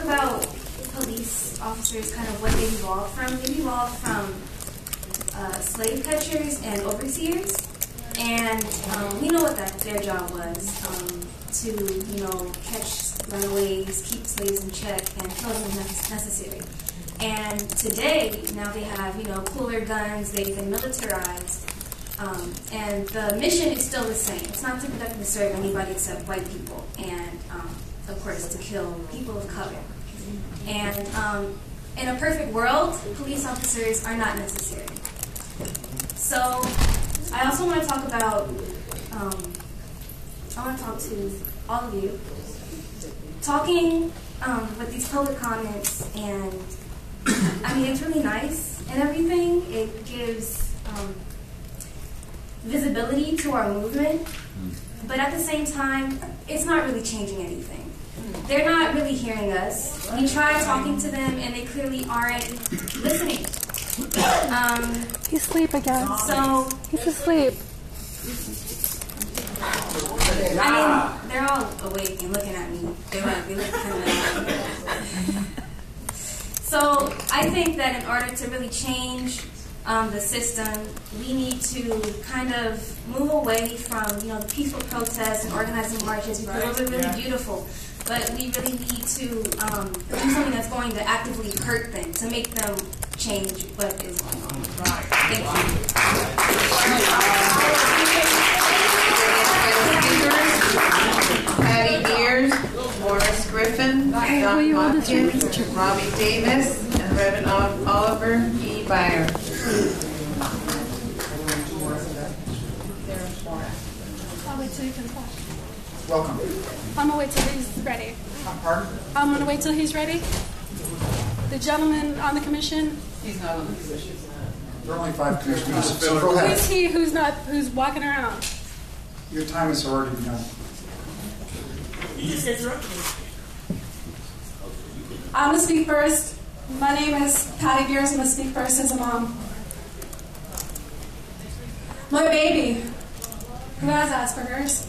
about police officers, kind of what they evolved from. They evolved from slave catchers and overseers, and we know what their job was, to, catch runaways, keep slaves in check, and kill them if necessary. And today, now they have, cooler guns, they've been militarized, and the mission is still the same. It's not to protect and serve anybody except white people, and, of course, to kill people of color. And in a perfect world, police officers are not necessary. So I also want to talk about, I want to talk to all of you. Talking with these public comments, and it's really nice and everything. It gives visibility to our movement, but at the same time, it's not really changing anything. They're not really hearing us. We try talking to them, and they clearly aren't listening. He's asleep again. So he's asleep. They're all awake and looking at me. They look kind of. So I think that in order to really change the system, we need to kind of move away from the peaceful protests and organizing marches, because those are really beautiful. But we really need to do something that's going to actively hurt them, to make them change what is going on. Thank you. Patty Beers, Morris Griffin, Don Hopkins, Robbie Davis, and Reverend Oliver E. Byer. I'll wait till you can talk. Welcome. I'm going to wait till he's ready. Pardon? I'm going to wait till he's ready. The gentleman on the commission. He's not on the commission. There are only 5 commissioners, so go ahead. Who's he who's walking around? Your time has already begun. I'm going to speak first. My name is Patty Beers. I'm going to speak first as a mom. My baby, who has Asperger's,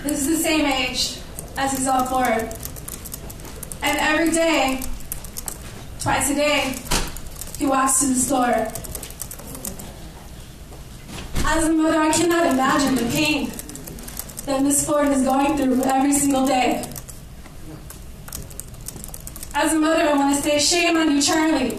is the same age as Izal Ford. And every day, twice a day, he walks to the store. As a mother, I cannot imagine the pain that Miss Ford is going through every single day. As a mother, I want to say, shame on you, Charlie.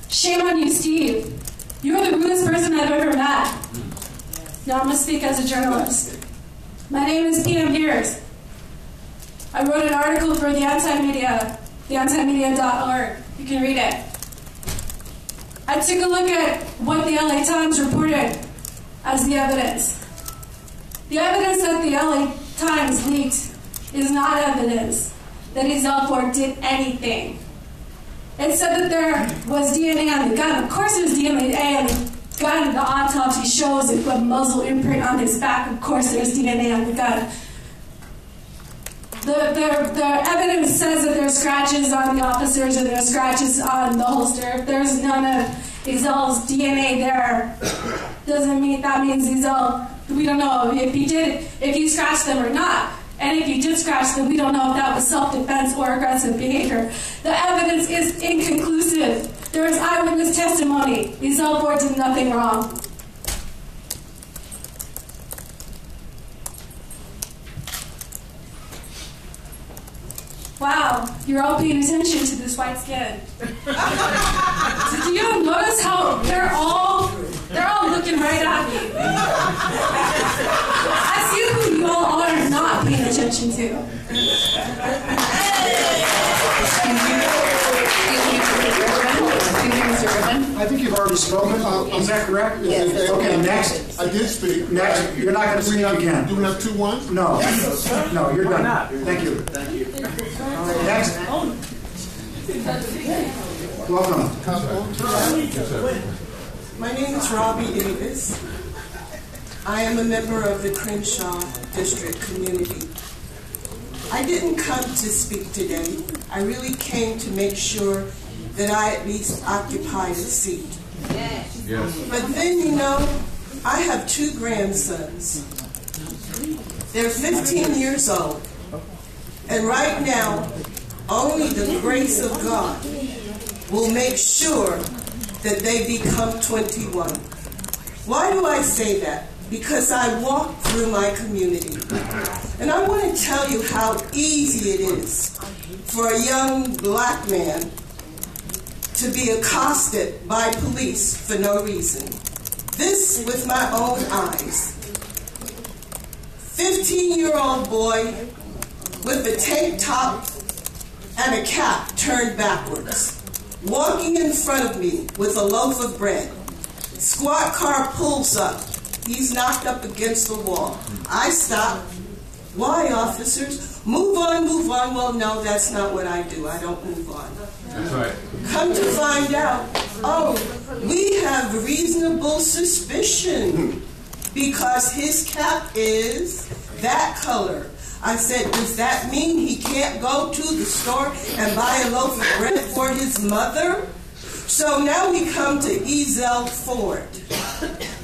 Shame on you, Steve. You're the rudest person I've ever met. Now I'm going to speak as a journalist. My name is P.M. Beers. I wrote an article for the Anti-Media, theantimedia.org. You can read it. I took a look at what the LA Times reported as the evidence. The evidence that the LA Times leaked is not evidence that Izal Ford did anything. It said that there was DNA on the gun. Of course there's DNA on the gun. The autopsy shows it, a muzzle imprint on his back. Of course there's DNA on the gun. The evidence says that there's scratches on the officers or there's scratches on the holster. If there's none of Izal's DNA there, doesn't mean that means Izal, we don't know if he scratched them or not. And if you did scratch them, we don't know if that was self-defense or aggressive behavior. The evidence is inconclusive. There is eyewitness testimony. Izal Ford did nothing wrong. Wow, you're all paying attention to this white skin. Do you notice how they're all looking right at me? I see who you all are not paying attention to. I think you've already spoken. Is that correct? Yes. Okay, next. I did speak. Next. You're not going to speak again. Do we have 2-1? No. No, you're done. Thank you. Next. Welcome. My name is Robbie Davis. I am a member of the Crenshaw District community. I didn't come to speak today. I really came to make sure that I at least occupied a seat. Yes. But then, I have 2 grandsons. They're 15 years old. And right now, only the grace of God will make sure that they become 21. Why do I say that? Because I walk through my community. And I want to tell you how easy it is for a young black man to be accosted by police for no reason. This with my own eyes. 15-year-old boy with a tank top and a cap turned backwards, walking in front of me with a loaf of bread. Squad car pulls up. He's knocked up against the wall. I stop. Why, officers? Move on, move on. Well, no, that's not what I do. I don't move on. That's right. Come to find out, oh, we have reasonable suspicion because his cap is that color. I said, does that mean he can't go to the store and buy a loaf of bread for his mother? So now we come to Ezell Ford.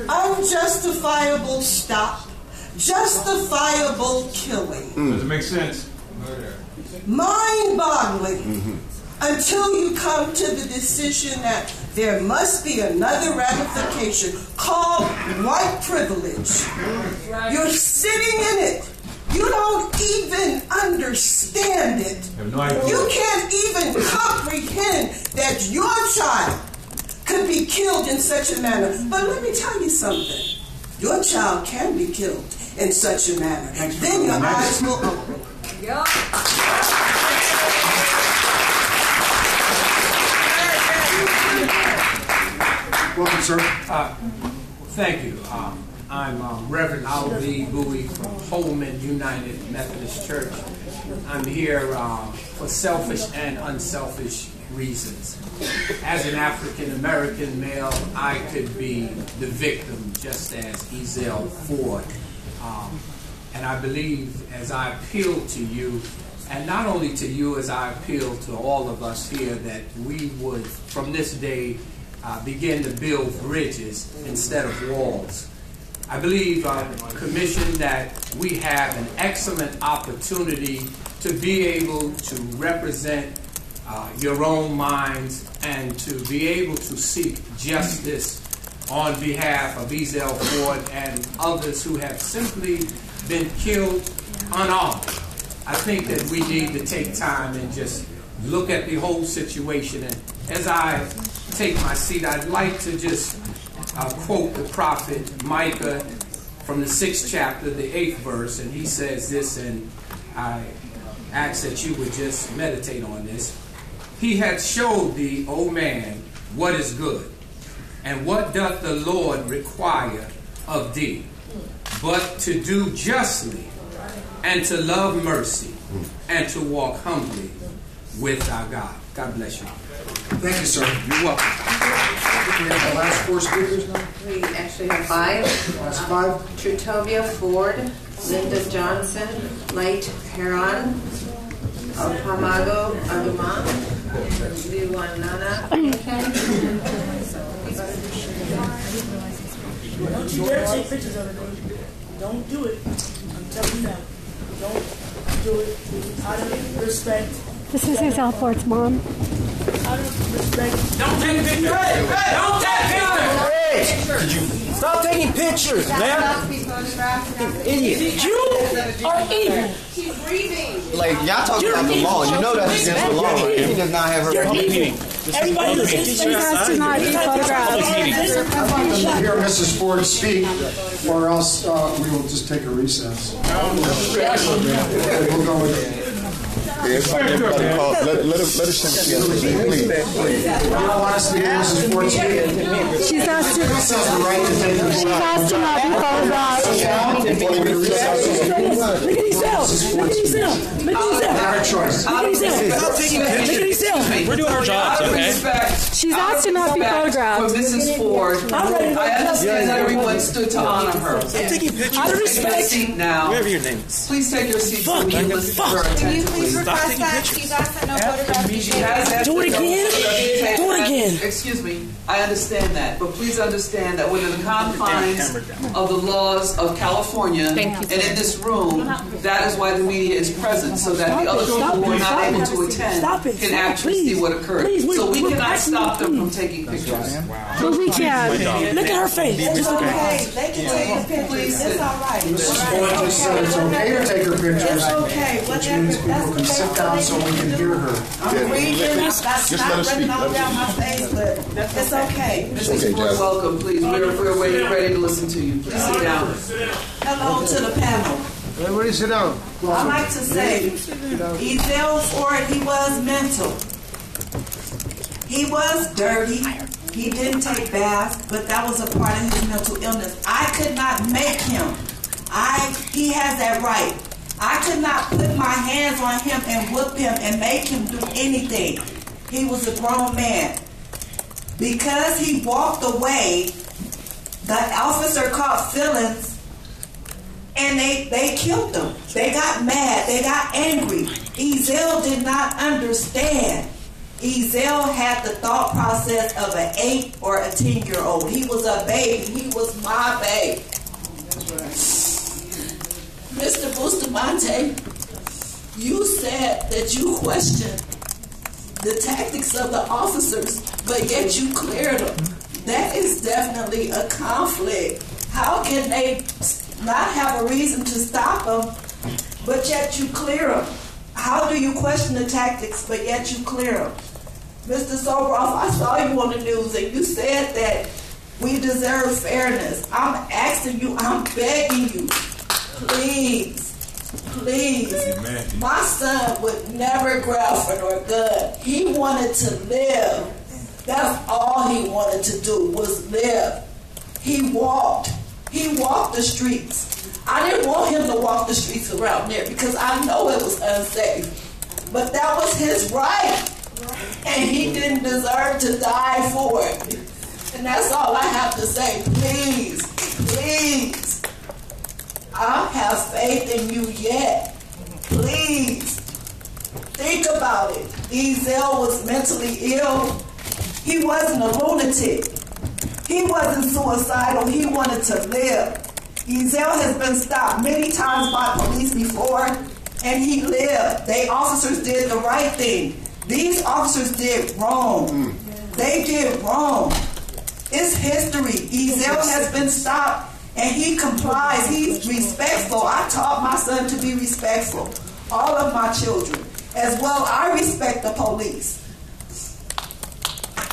Unjustifiable stop, justifiable killing. Does it make sense? Mind-boggling. Until you come to the decision that there must be another ramification called white privilege. You're sitting in it. You don't even understand it. I have no idea. You can't even comprehend that your child could be killed in such a manner. But let me tell you something. Your child can be killed in such a manner. Then your eyes will open. Welcome, sir. Thank you. I'm Reverend Albie Bowie from Holman United Methodist Church. I'm here for selfish and unselfish reasons. As an African American male, I could be the victim just as Ezell Ford. And I believe as I appeal to you, and not only to you as I appeal to all of us here, that we would from this day begin to build bridges instead of walls. I believe, Commission, that we have an excellent opportunity to be able to represent your own minds and to be able to seek justice on behalf of Ezell Ford and others who have simply been killed unarmed. I think that we need to take time and just look at the whole situation. And as I take my seat, I'd like to just quote the prophet Micah from the 6th chapter, the 8th verse, and he says this, and I ask that you would just meditate on this. He hath showed thee, O man, what is good, and what doth the Lord require of thee, but to do justly, and to love mercy, and to walk humbly with our God. God bless you. Thank you, sir. You're welcome. We have the last 4 speakers now. We actually have 5. Last 5. Trutovia Ford, Linda Johnson, Light Heron, Alpamago Aluma, Liwanana. Don't you dare take pictures of it. Don't do it. I'm telling you now. Don't do it. Out of respect. This is Ezell Ford's mom. Out of respect. Don't take pictures! Hey! Don't take pictures! Hey! Stop taking pictures, man! Idiot! You are evil. She's breathing. Like, y'all talking about the law. You know that's against the law, right? He does not have her public meeting. Everybody listen. She has to not be photographed. Hear Mrs. Ford speak, or else we will just take a recess. We'll go with it. Let us please. You don't want us to hear Mrs. Ford speak? She's asked to, This has the right to take the she's asked to not be photographed. Look at Ezell. Look at Ezell. Look at Ezell. Our choice. Look at Ezell. Stop taking Look at pictures. Ezell. We're doing our jobs, okay? She's asked to not be photographed. For Mrs. Ford, I understand that everyone stood to honor her. Out of Take your respect. seat now. Whatever your name is. Please take your seat so we can listen to her attentively. Stop taking pictures. She has asked Do it that no again. photographs Do it again. Excuse me. I understand that, but please understand that within the confines of the laws of California and in this room, Zoom, that is why the media is present, so that the other people who are not able to attend can actually see what occurred. So we cannot stop them from taking pictures. But we can. Look at her face. It's okay. They can take the pictures. It's all right. Mrs. Ford just said it's okay to take her pictures. It's okay. Which means people can sit down so we can hear her. I'm reading. That's Just let not us running speak. all down my face, but it's okay. Mrs. Ford, welcome, please. We're ready to listen to you. Please sit down. Hello to the panel. Everybody sit down. I like to say, Ezell Ford, he was mental. He was dirty. He didn't take baths, but that was a part of his mental illness. I could not make him. He has that right. I could not put my hands on him and whoop him and make him do anything. He was a grown man. Because he walked away, the officer caught feelings and they killed him. They got mad. They got angry. Ezell did not understand. Ezell had the thought process of an 8 or a 10-year-old. He was a baby. He was my baby. Mr. Bustamante, you said that you questioned the tactics of the officers, but yet you cleared them. That is definitely a conflict. How can they not have a reason to stop them, but yet you clear them? How do you question the tactics, but yet you clear them? Mr. Sobroff, I saw you on the news and you said that we deserve fairness. I'm asking you, I'm begging you, please, please. Amen. My son would never grab for no gun. He wanted to live. That's all he wanted to do was live. He walked the streets. I didn't want him to walk the streets around there because I know it was unsafe. But that was his right. And he didn't deserve to die for it. And that's all I have to say. Please, please. I have faith in you yet. Please. Think about it. Ezell was mentally ill. He wasn't a lunatic. He wasn't suicidal. He wanted to live. Ezell has been stopped many times by police before, and he lived. They officers did the right thing. These officers did wrong. They did wrong. It's history. Ezell has been stopped, and he complies. He's respectful. I taught my son to be respectful. All of my children. As well, I respect the police.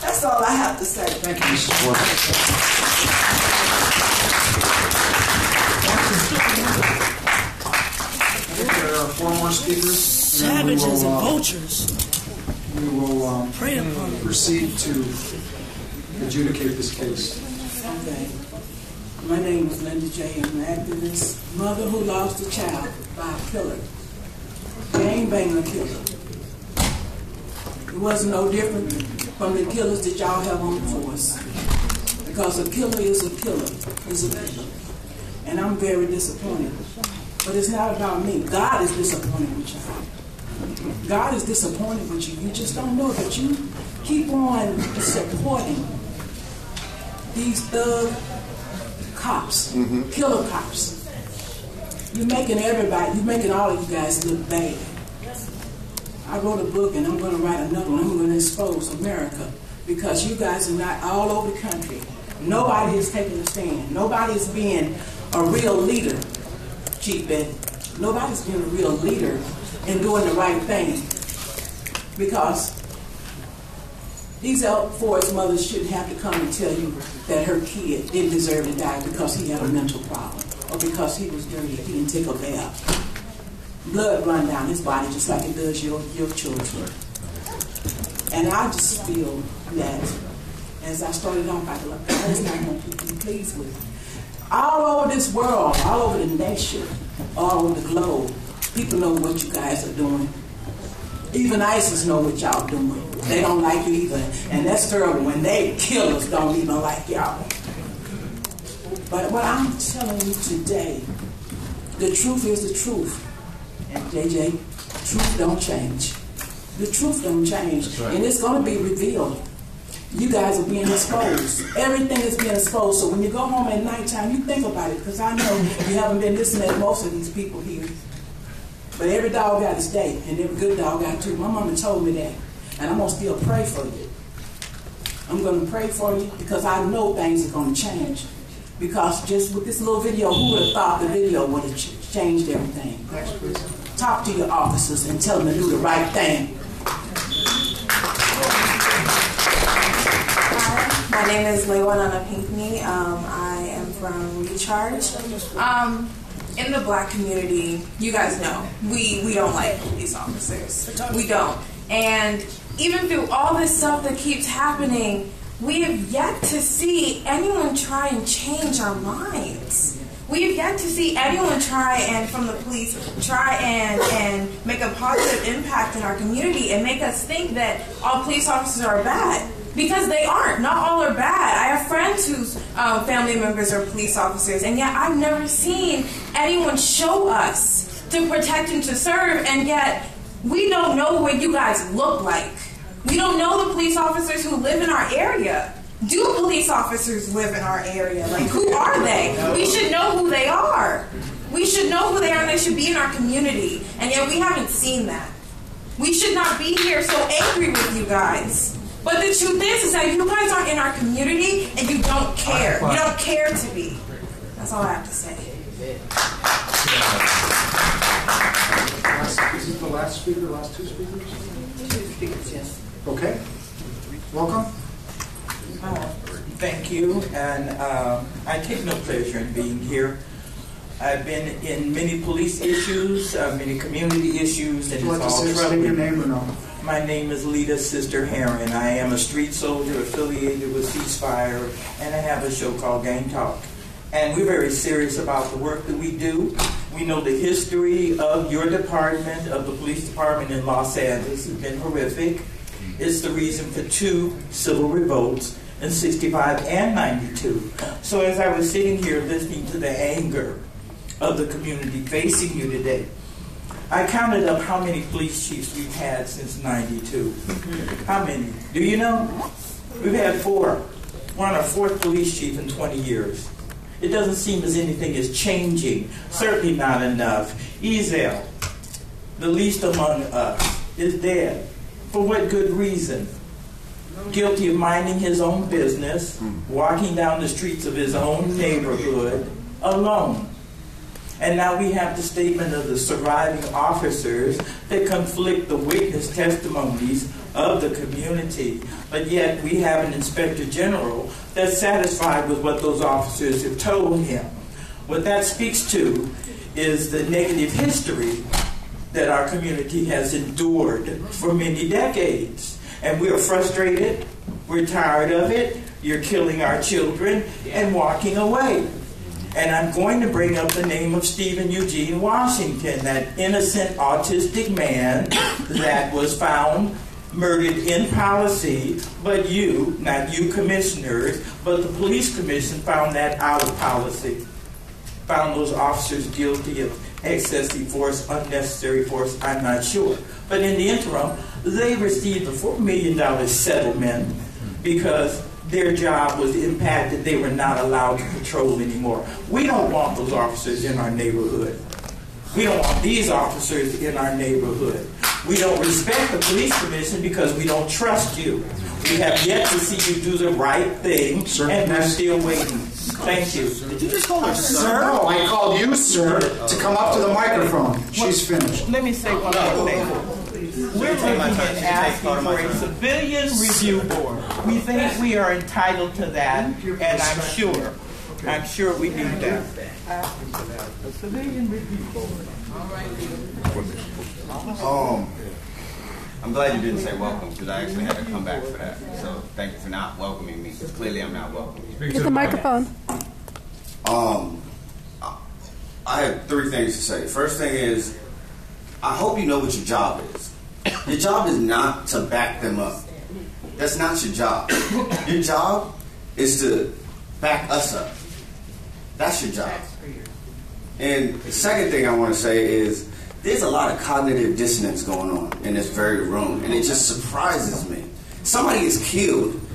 That's all I have to say. Thank you, Mrs. Ford. I think there are 4 more speakers. Savages and vultures. We will proceed to adjudicate this case. Okay. My name is Linda J. I'm an activist, mother who lost a child by a killer. Gangbanger killer. It wasn't no different from the killers that y'all have on the force. Because a killer is a killer. Is a killer. And I'm very disappointed. But it's not about me. God is disappointed with y'all. God is disappointed with you. You just don't know that you keep on supporting these thug cops, killer cops. You're making everybody, you're making all of you guys look bad. I wrote a book and I'm going to write another one. I'm going to expose America because you guys are not all over the country. Nobody is taking a stand. Nobody is being a real leader, Chief Betty. Nobody's being a real leader and doing the right thing. Because Ezell Ford's mother shouldn't have to come and tell you that her kid didn't deserve to die because he had a mental problem or because he was dirty, he didn't take a bath. Blood run down his body just like it does your children. And I just feel that, as I started off, God is not going to be pleased with me. All over this world, all over the nation, all over the globe, people know what you guys are doing. Even ISIS know what y'all doing. They don't like you either. And that's terrible when they killers don't even like y'all. But what I'm telling you today, the truth is the truth. And JJ, truth don't change. The truth don't change. Right. And it's going to be revealed. you guys are being exposed. Everything is being exposed. So when you go home at nighttime, you think about it, because I know you haven't been listening to most of these people here. But every dog got his day, and every good dog got too. My mama told me that, and I'm going to still pray for you. I'm going to pray for you because I know things are going to change. Because just with this little video, who would have thought the video would have changed everything? Talk to your officers and tell them to do the right thing. My name is Lewanana Pinkney. I am from Recharge. In the black community, you guys know, we don't like police officers. We don't. And even through all this stuff that keeps happening, we have yet to see anyone try and change our minds. We have yet to see anyone try and, from the police, try and make a positive impact in our community and make us think that all police officers are bad. Because they aren't. Not all are bad. I have friends whose family members are police officers, and yet I've never seen anyone show us to protect and to serve, and yet we don't know what you guys look like. We don't know the police officers who live in our area. Do police officers live in our area? Like, who are they? We should know who they are. We should know who they are, and they should be in our community, and yet we haven't seen that. We should not be here so angry with you guys. But the truth is that you guys aren't in our community and you don't care. You don't care to be. That's all I have to say. Is it the last speaker, last two speakers? Two speakers, yes. Okay. Welcome. Thank you, and I take no pleasure in being here. I've been in many police issues, many community issues, and it's all troubling. Your name or no? My name is Lita Sister Heron. I am a street soldier affiliated with Ceasefire, and I have a show called Gang Talk. And we're very serious about the work that we do. We know the history of your department, of the police department in Los Angeles, has been horrific. It's the reason for 2 civil revolts in 65 and 92. So as I was sitting here listening to the anger of the community facing you today, I counted up how many police chiefs we've had since 92. How many? Do you know? We've had 4. We're on our 4th police chief in 20 years. It doesn't seem as anything is changing. Certainly not enough. Ezel, the least among us, is dead. For what good reason? Guilty of minding his own business, walking down the streets of his own neighborhood alone. And now we have the statement of the surviving officers that conflict the witness testimonies of the community. But yet we have an inspector general that's satisfied with what those officers have told him. What that speaks to is the negative history that our community has endured for many decades. And we are frustrated, we're tired of it, you're killing our children and walking away. And I'm going to bring up the name of Stephen Eugene Washington, that innocent autistic man that was found murdered in policy, but you, not you commissioners, but the police commission found that out of policy. Found those officers guilty of excessive force, unnecessary force, I'm not sure. But in the interim, they received a $4 million settlement because their job was impacted. They were not allowed to patrol anymore. We don't want those officers in our neighborhood. We don't want these officers in our neighborhood. We don't respect the police commission because we don't trust you. We have yet to see you do the right thing, and we're still waiting. Thank you. Did you just call her sir? No, I called you, sir, to come up to the microphone. She's finished. Let me say one more thing. We're looking and asking for a civilian review board. We think we are entitled to that, and I'm sure we need that. A civilian review board. I'm glad you didn't say welcome, because I actually had to come back for that. So thank you for not welcoming me, because clearly I'm not welcoming you. Get the microphone. I have 3 things to say. First thing is, I hope you know what your job is. Your job is not to back them up. That's not your job. Your job is to back us up. That's your job. And the second thing I want to say is, there's a lot of cognitive dissonance going on in this very room, and it just surprises me. Somebody is killed,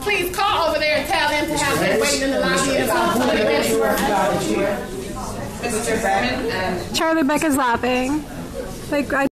please call over there and tell them to have them waiting in the lobby in about 20 minutes. Mr. Brennan and Charlie Beck is laughing. Like,